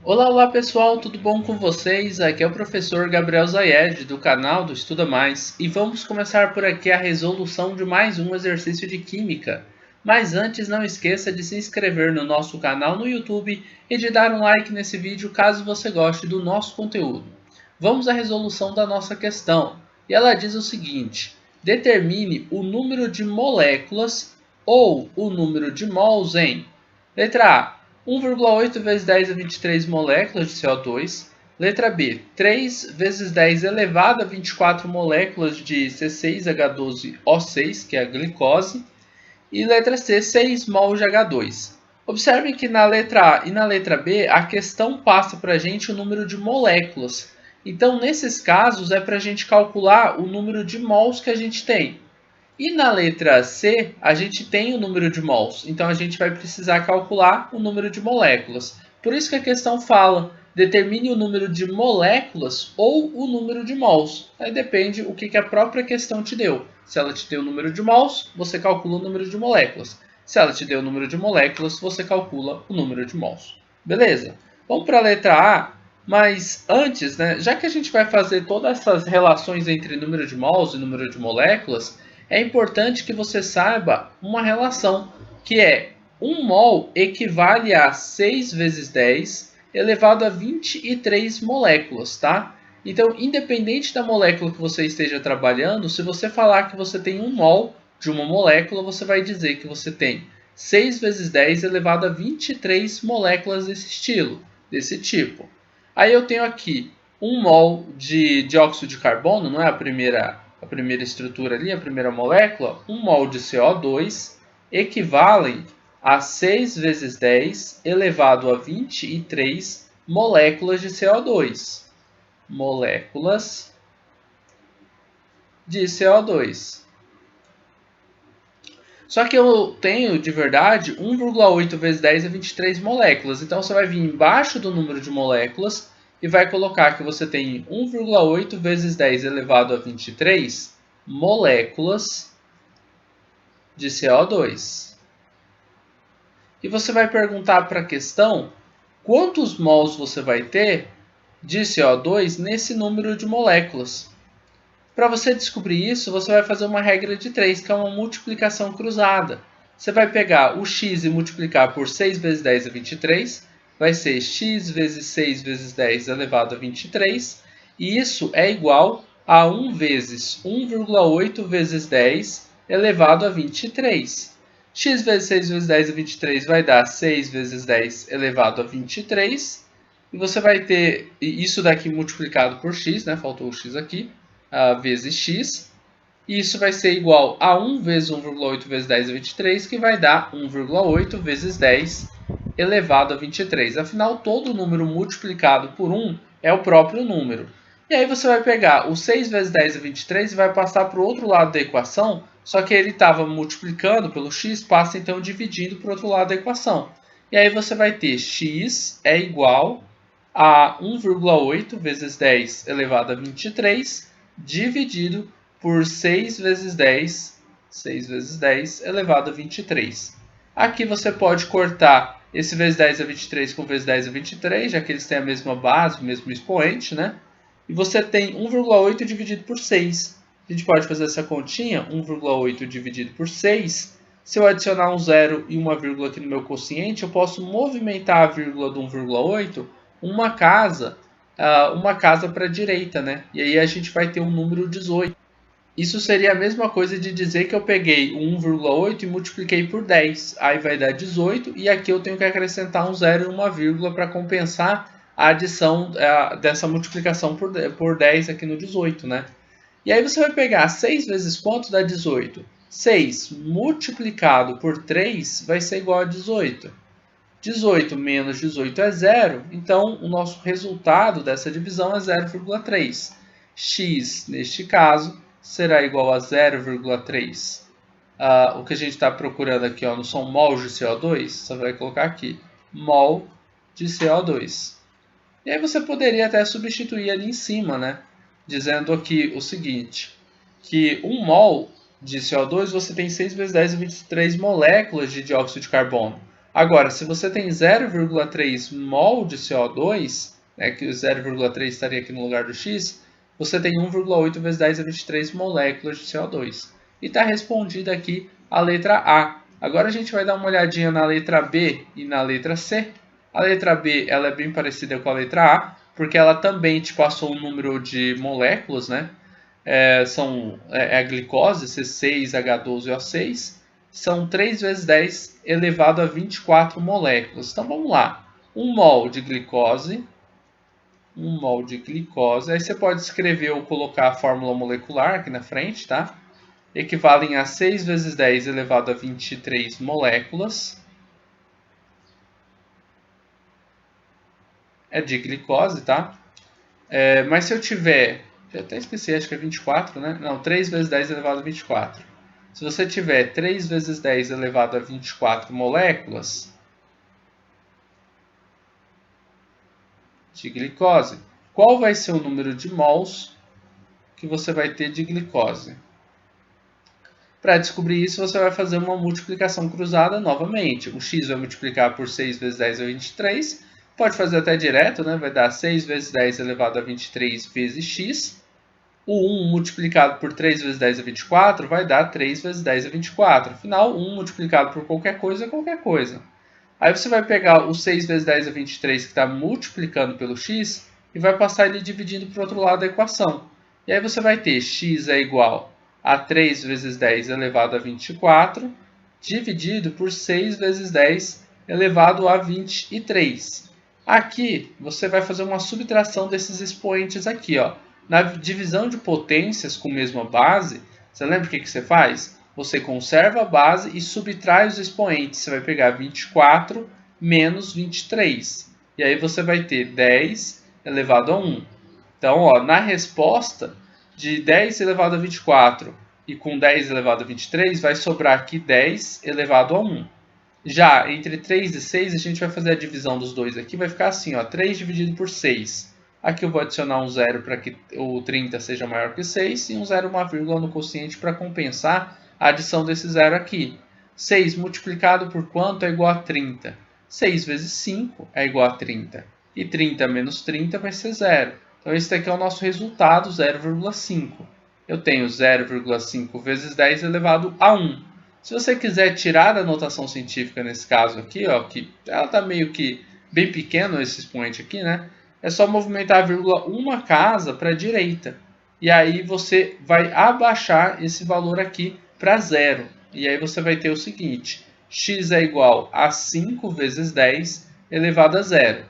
Olá, olá pessoal, tudo bom com vocês? Aqui é o professor Gabriel Zayed do canal do Estuda Mais e vamos começar por aqui a resolução de mais um exercício de Química. Mas antes, não esqueça de se inscrever no nosso canal no YouTube e de dar um like nesse vídeo caso você goste do nosso conteúdo. Vamos à resolução da nossa questão e ela diz o seguinte: determine o número de moléculas ou o número de mols em letra A. 1,8 vezes 10 a 23 moléculas de CO2. Letra B, 3 vezes 10 elevado a 24 moléculas de C6H12O6, que é a glicose. E letra C, 6 mol de H2. Observem que na letra A e na letra B, a questão passa para a gente o número de moléculas. Então, nesses casos, é para a gente calcular o número de mols que a gente tem. E na letra C, a gente tem o número de mols, então a gente vai precisar calcular o número de moléculas. Por isso que a questão fala, determine o número de moléculas ou o número de mols. Aí depende o que a própria questão te deu. Se ela te deu o número de mols, você calcula o número de moléculas. Se ela te deu o número de moléculas, você calcula o número de mols. Beleza? Vamos para a letra A, mas antes, já que a gente vai fazer todas essas relações entre número de mols e número de moléculas, é importante que você saiba uma relação, que é 1 mol equivale a 6 vezes 10 elevado a 23 moléculas, tá? Então, independente da molécula que você esteja trabalhando, se você falar que você tem 1 mol de uma molécula, você vai dizer que você tem 6 vezes 10 elevado a 23 moléculas desse tipo. Aí eu tenho aqui 1 mol de dióxido de carbono, não é a primeira estrutura ali, a primeira molécula, 1 mol de CO2 equivalem a 6 vezes 10 elevado a 23 moléculas de CO2. Moléculas de CO2. Só que eu tenho, de verdade, 1,8 vezes 10 é 23 moléculas. Então, você vai vir embaixo do número de moléculas e vai colocar que você tem 1,8 vezes 10 elevado a 23 moléculas de CO2. E você vai perguntar para a questão quantos mols você vai ter de CO2 nesse número de moléculas. Para você descobrir isso, você vai fazer uma regra de 3, que é uma multiplicação cruzada. Você vai pegar o x e multiplicar por 6 vezes 10 a 23, vai ser x vezes 6 vezes 10 elevado a 23, e isso é igual a 1 vezes 1,8 vezes 10 elevado a 23. X vezes 6 vezes 10 a 23 vai dar 6 vezes 10 elevado a 23, e você vai ter isso daqui multiplicado por x, faltou o x aqui, vezes x, e isso vai ser igual a 1 vezes 1,8 vezes 10 a 23, que vai dar 1,8 vezes 10 elevado a 23. Afinal, todo número multiplicado por 1 é o próprio número. E aí você vai pegar o 6 vezes 10 a 23 e vai passar para o outro lado da equação, só que ele estava multiplicando pelo x, passa então dividindo para o outro lado da equação. E aí você vai ter x é igual a 1,8 vezes 10 elevado a 23 dividido por 6 vezes 10 elevado a 23. Aqui você pode cortar esse vezes 10 a 23 com vezes 10 a 23, já que eles têm a mesma base, o mesmo expoente, E você tem 1,8 dividido por 6. A gente pode fazer essa continha, 1,8 dividido por 6. Se eu adicionar um zero e uma vírgula aqui no meu quociente, eu posso movimentar a vírgula do 1,8 uma casa para a direita, E aí a gente vai ter um número 18. Isso seria a mesma coisa de dizer que eu peguei o 1,8 e multipliquei por 10. Aí vai dar 18 e aqui eu tenho que acrescentar um zero e uma vírgula para compensar a adição dessa multiplicação por 10 aqui no 18, E aí você vai pegar 6 vezes quanto dá 18? 6 multiplicado por 3 vai ser igual a 18. 18 menos 18 é zero, então o nosso resultado dessa divisão é 0,3. X, neste caso, será igual a 0,3. O que a gente está procurando aqui não são mols de CO2, você vai colocar aqui, mol de CO2. E aí você poderia até substituir ali em cima, dizendo aqui o seguinte, que 1 mol de CO2 você tem 6 vezes 10 a 23 moléculas de dióxido de carbono. Agora, se você tem 0,3 mol de CO2, né, que o 0,3 estaria aqui no lugar do X, você tem 1,8 vezes 10 a 23 moléculas de CO2. E está respondida aqui a letra A. Agora a gente vai dar uma olhadinha na letra B e na letra C. A letra B ela é bem parecida com a letra A, porque ela também te passou um número de moléculas, né? É a glicose, C6H12O6, são 3 vezes 10 elevado a 24 moléculas. Então vamos lá. 1 mol de glicose, aí você pode escrever ou colocar a fórmula molecular aqui na frente, tá? Equivalem a 6 vezes 10 elevado a 23 moléculas. É de glicose, tá? Mas se eu tiver, já até esqueci, acho que é 24, né? Não, 3 vezes 10 elevado a 24. Se você tiver 3 vezes 10 elevado a 24 moléculas de glicose, qual vai ser o número de mols que você vai ter de glicose? Para descobrir isso, você vai fazer uma multiplicação cruzada novamente. O x vai multiplicar por 6 vezes 10 a 23. Pode fazer até direto, né? Vai dar 6 vezes 10 elevado a 23 vezes x. O 1 multiplicado por 3 vezes 10 a 24 vai dar 3 vezes 10 a 24. Afinal, 1 multiplicado por qualquer coisa é qualquer coisa. Aí você vai pegar o 6 vezes 10 a 23 que está multiplicando pelo x e vai passar ele dividindo para o outro lado da equação. E aí você vai ter x é igual a 3 vezes 10 elevado a 24 dividido por 6 vezes 10 elevado a 23. Aqui você vai fazer uma subtração desses expoentes aqui, ó. Na divisão de potências com mesma base, você lembra o que você faz? Você conserva a base e subtrai os expoentes. Você vai pegar 24 menos 23. E aí você vai ter 10 elevado a 1. Então, ó, na resposta de 10 elevado a 24 e com 10 elevado a 23, vai sobrar aqui 10 elevado a 1. Já entre 3 e 6, a gente vai fazer a divisão dos dois aqui. Vai ficar assim, ó, 3 dividido por 6. Aqui eu vou adicionar um zero para que o 30 seja maior que 6 e um zero, uma vírgula no quociente para compensar a adição desse zero aqui. 6 multiplicado por quanto é igual a 30? 6 vezes 5 é igual a 30. E 30 menos 30 vai ser zero. Então esse daqui é o nosso resultado, 0,5. Eu tenho 0,5 vezes 10 elevado a 1. Se você quiser tirar a notação científica nesse caso aqui, ó, que ela está meio que bem pequeno esse expoente aqui, né? É só movimentar a vírgula uma casa para a direita. E aí você vai abaixar esse valor aqui para zero. E aí você vai ter o seguinte: x é igual a 5 vezes 10 elevado a zero.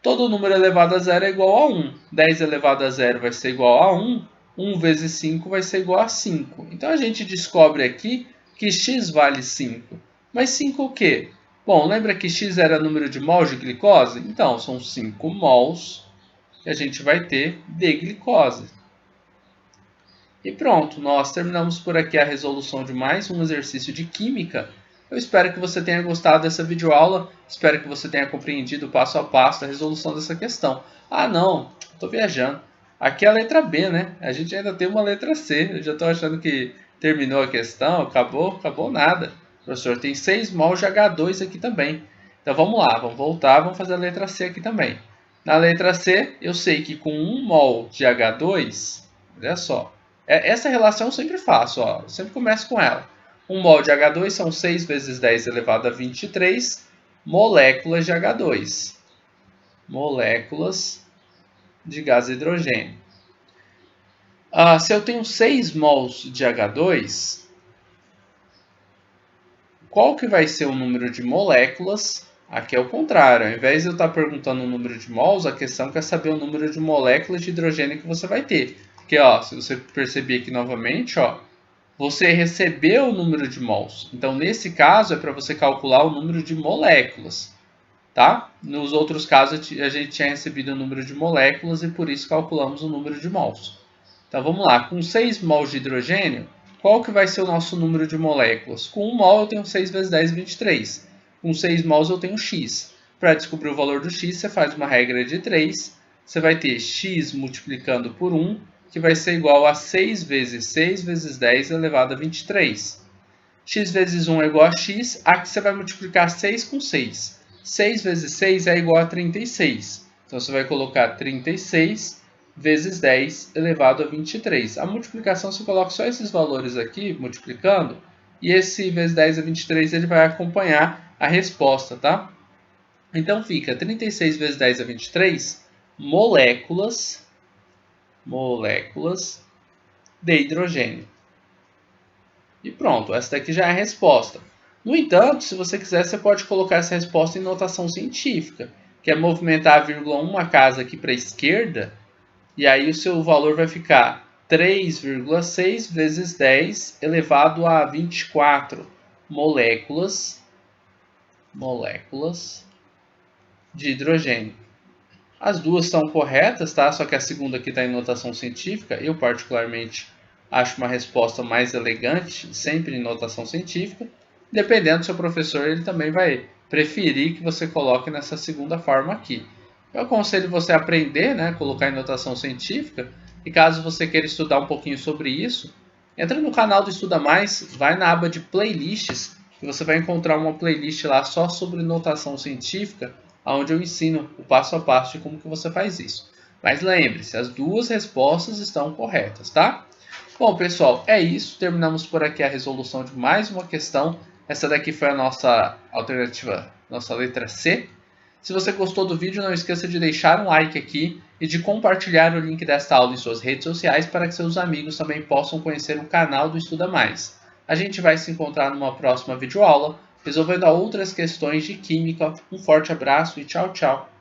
Todo número elevado a zero é igual a 1. 10 elevado a zero vai ser igual a 1. 1 vezes 5 vai ser igual a 5. Então a gente descobre aqui que x vale 5. Mas 5 o quê? Bom, lembra que x era número de mols de glicose? Então, são 5 mols que a gente vai ter de glicose. E pronto, nós terminamos por aqui a resolução de mais um exercício de química. Eu espero que você tenha gostado dessa videoaula, espero que você tenha compreendido passo a passo a resolução dessa questão. Ah não, estou viajando. Aqui é a letra B, né? A gente ainda tem uma letra C. Eu já estou achando que terminou a questão, acabou nada. Professor, tem 6 mols de H2 aqui também. Então vamos lá, vamos voltar, vamos fazer a letra C aqui também. Na letra C, eu sei que com 1 mol de H2, olha só, essa relação eu sempre faço, ó, eu sempre começo com ela. 1 mol de H2 são 6 vezes 10 elevado a 23 moléculas de H2. Moléculas de gás hidrogênio. Se eu tenho 6 mols de H2, qual que vai ser o número de moléculas? Aqui é o contrário, ao invés de eu estar perguntando o número de mols, a questão quer saber o número de moléculas de hidrogênio que você vai ter. Porque, ó, se você perceber aqui novamente, ó, você recebeu o número de mols. Então, nesse caso, é para você calcular o número de moléculas. Tá? Nos outros casos, a gente tinha recebido o número de moléculas e por isso calculamos o número de mols. Então, vamos lá. Com 6 mols de hidrogênio, qual que vai ser o nosso número de moléculas? Com 1 mol eu tenho 6 vezes 10, 23. Com 6 mols eu tenho x. Para descobrir o valor do x, você faz uma regra de 3. Você vai ter x multiplicando por 1, que vai ser igual a 6 vezes 6 vezes 10 elevado a 23. x vezes 1 é igual a x, aqui você vai multiplicar 6 com 6. 6 vezes 6 é igual a 36. Então, você vai colocar 36 vezes 10 elevado a 23. A multiplicação, você coloca só esses valores aqui, multiplicando, e esse vezes 10 a 23 ele vai acompanhar a resposta, tá? Então, fica 36 vezes 10 a 23 moléculas de hidrogênio. E pronto, essa daqui já é a resposta. No entanto, se você quiser, você pode colocar essa resposta em notação científica, que é movimentar a vírgula uma casa aqui para a esquerda, e aí o seu valor vai ficar 3,6 vezes 10 elevado a 24 moléculas de hidrogênio. As duas estão corretas, tá? Só que a segunda aqui está em notação científica. Eu, particularmente, acho uma resposta mais elegante, sempre em notação científica. Dependendo do seu professor, ele também vai preferir que você coloque nessa segunda forma aqui. Eu aconselho você a aprender, né? Colocar em notação científica. E caso você queira estudar um pouquinho sobre isso, entra no canal do Estuda Mais, vai na aba de playlists, e você vai encontrar uma playlist lá só sobre notação científica, onde eu ensino o passo a passo de como que você faz isso. Mas lembre-se, as duas respostas estão corretas, tá? Bom, pessoal, é isso. Terminamos por aqui a resolução de mais uma questão. Essa daqui foi a nossa alternativa, nossa letra C. Se você gostou do vídeo, não esqueça de deixar um like aqui e de compartilhar o link desta aula em suas redes sociais para que seus amigos também possam conhecer o canal do Estuda Mais. A gente vai se encontrar numa próxima videoaula, resolvendo outras questões de química. Um forte abraço e tchau, tchau!